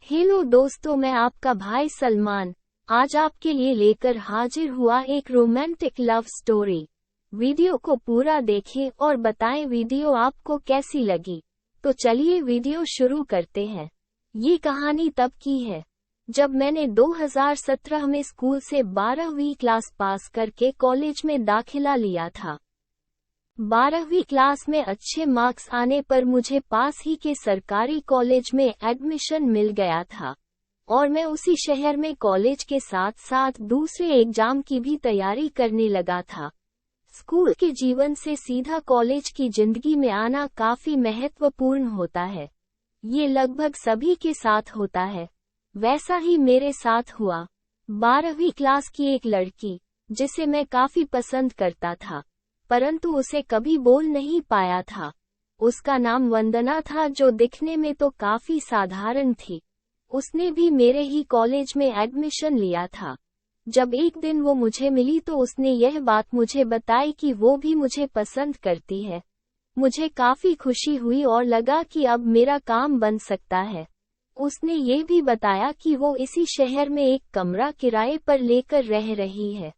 Hello दोस्तों, मैं आपका भाई सलमान आज आपके लिए लेकर हाजिर हुआ एक रोमांटिक लव स्टोरी। वीडियो को पूरा देखें और बताएं वीडियो आपको कैसी लगी। तो चलिए वीडियो शुरू करते हैं। ये कहानी तब की है जब मैंने 2017 में स्कूल से 12वीं क्लास पास करके कॉलेज में दाखिला लिया था। 12वीं क्लास में अच्छे मार्क्स आने पर मुझे पास ही के सरकारी कॉलेज में एडमिशन मिल गया था और मैं उसी शहर में कॉलेज के साथ साथ दूसरे एग्जाम की भी तैयारी करने लगा था। स्कूल के जीवन से सीधा कॉलेज की जिंदगी में आना काफी महत्वपूर्ण होता है। ये लगभग सभी के साथ होता है। वैसा ही मेरे साथ हुआ। 12वीं क्लास की एक लड़की जिसे मैं काफी पसंद करता था परंतु उसे कभी बोल नहीं पाया था। उसका नाम वंदना था, जो दिखने में तो काफी साधारण थी। उसने भी मेरे ही कॉलेज में एडमिशन लिया था। जब एक दिन वो मुझे मिली तो उसने यह बात मुझे बताई कि वो भी मुझे पसंद करती है। मुझे काफी खुशी हुई और लगा कि अब मेरा काम बन सकता है। उसने ये भी बताया कि वो इसी शहर में एक कमरा किराए पर लेकर रह रही है,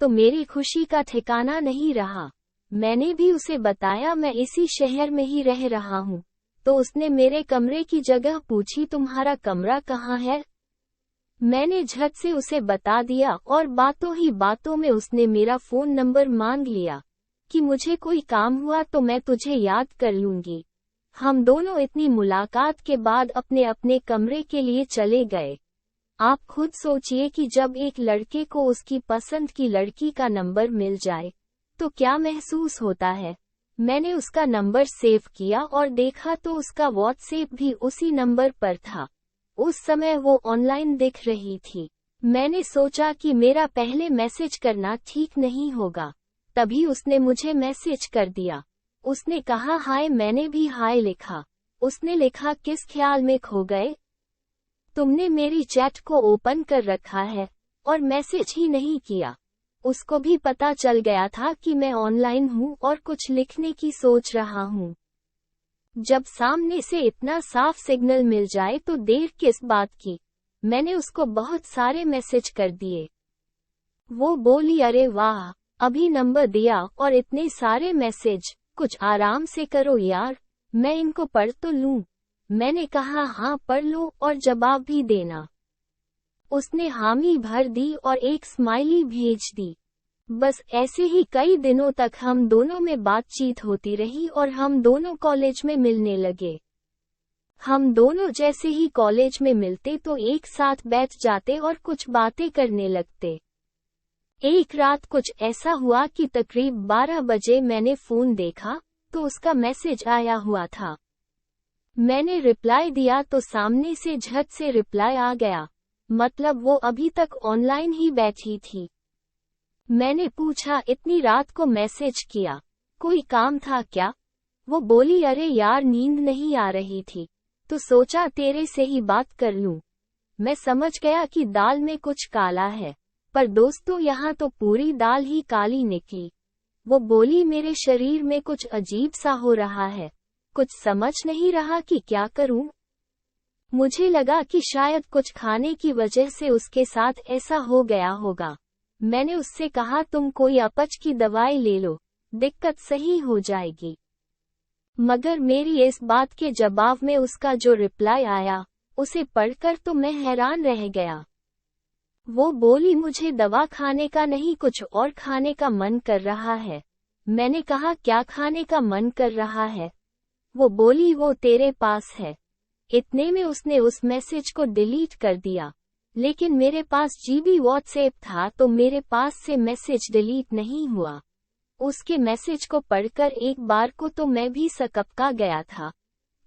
तो मेरी खुशी का ठिकाना नहीं रहा। मैंने भी उसे बताया मैं इसी शहर में ही रह रहा हूँ, तो उसने मेरे कमरे की जगह पूछी, तुम्हारा कमरा कहाँ है? मैंने झट से उसे बता दिया और बातों ही बातों में उसने मेरा फोन नंबर मांग लिया कि मुझे कोई काम हुआ तो मैं तुझे याद कर लूंगी। हम दोनों इतनी मुलाकात के बाद अपने अपने कमरे के लिए चले गए। आप खुद सोचिए कि जब एक लड़के को उसकी पसंद की लड़की का नंबर मिल जाए तो क्या महसूस होता है। मैंने उसका नंबर सेव किया और देखा तो उसका व्हाट्सएप भी उसी नंबर पर था। उस समय वो ऑनलाइन दिख रही थी। मैंने सोचा कि मेरा पहले मैसेज करना ठीक नहीं होगा, तभी उसने मुझे मैसेज कर दिया। उसने कहा हाय, मैंने भी हाय लिखा। उसने लिखा किस ख्याल में खो गए? तुमने मेरी चैट को ओपन कर रखा है और मैसेज ही नहीं किया। उसको भी पता चल गया था कि मैं ऑनलाइन हूँ और कुछ लिखने की सोच रहा हूँ। जब सामने से इतना साफ सिग्नल मिल जाए तो देर किस बात की। मैंने उसको बहुत सारे मैसेज कर दिए। वो बोली अरे वाह, अभी नंबर दिया और इतने सारे मैसेज, कुछ आराम से करो यार, मैं इनको पढ़ तो लूं। मैंने कहा हाँ पढ़ लो और जवाब भी देना। उसने हामी भर दी और एक स्माइली भेज दी। बस ऐसे ही कई दिनों तक हम दोनों में बातचीत होती रही और हम दोनों कॉलेज में मिलने लगे। हम दोनों जैसे ही कॉलेज में मिलते तो एक साथ बैठ जाते और कुछ बातें करने लगते। एक रात कुछ ऐसा हुआ कि तकरीब 12 बजे मैंने फोन देखा तो उसका मैसेज आया हुआ था। मैंने रिप्लाई दिया तो सामने से झट से रिप्लाई आ गया, मतलब वो अभी तक ऑनलाइन ही बैठी थी। मैंने पूछा इतनी रात को मैसेज किया, कोई काम था क्या? वो बोली अरे यार नींद नहीं आ रही थी तो सोचा तेरे से ही बात कर लूं। मैं समझ गया कि दाल में कुछ काला है, पर दोस्तों यहाँ तो पूरी दाल ही काली निकली। वो बोली मेरे शरीर में कुछ अजीब सा हो रहा है, कुछ समझ नहीं रहा कि क्या करूं। मुझे लगा कि शायद कुछ खाने की वजह से उसके साथ ऐसा हो गया होगा। मैंने उससे कहा तुम कोई अपच की दवाई ले लो, दिक्कत सही हो जाएगी। मगर मेरी इस बात के जवाब में उसका जो रिप्लाई आया, उसे पढ़कर तो मैं हैरान रह गया। वो बोली मुझे दवा खाने का नहीं, कुछ और खाने का मन कर रहा है। मैंने कहा क्या खाने का मन कर रहा है? वो बोली वो तेरे पास है। इतने में उसने उस मैसेज को डिलीट कर दिया, लेकिन मेरे पास जीबी व्हाट्सएप था तो मेरे पास से मैसेज डिलीट नहीं हुआ। उसके मैसेज को पढ़कर एक बार को तो मैं भी सकपका गया था।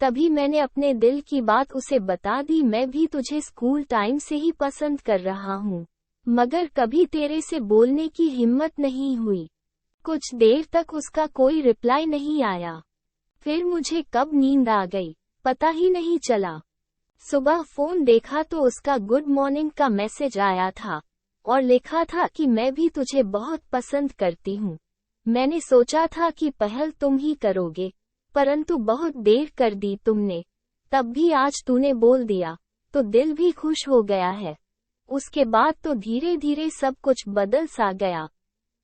तभी मैंने अपने दिल की बात उसे बता दी, मैं भी तुझे स्कूल टाइम से ही पसंद कर रहा हूँ, मगर कभी तेरे से बोलने की हिम्मत नहीं हुई। कुछ देर तक उसका कोई रिप्लाई नहीं आया। फिर मुझे कब नींद आ गई पता ही नहीं चला। सुबह फोन देखा तो उसका गुड मॉर्निंग का मैसेज आया था और लिखा था कि मैं भी तुझे बहुत पसंद करती हूँ। मैंने सोचा था कि पहल तुम ही करोगे, परंतु बहुत देर कर दी तुमने। तब भी आज तूने बोल दिया। तो दिल भी खुश हो गया है। उसके बाद तो धीरे धीरे सब कुछ बदल सा गया।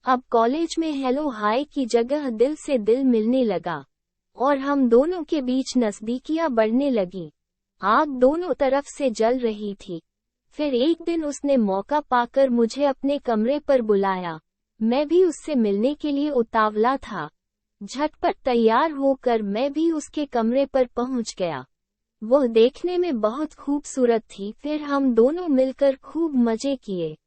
अब कॉलेज में हेलो हाय की जगह दिल से दिल मिलने लगा और हम दोनों के बीच नजदीकियां बढ़ने लगी। आग दोनों तरफ से जल रही थी। फिर एक दिन उसने मौका पाकर मुझे अपने कमरे पर बुलाया। मैं भी उससे मिलने के लिए उतावला था। झटपट तैयार होकर मैं भी उसके कमरे पर पहुंच गया। वो देखने में बहुत खूबसूरत थी। फिर हम दोनों मिलकर खूब मजे किए।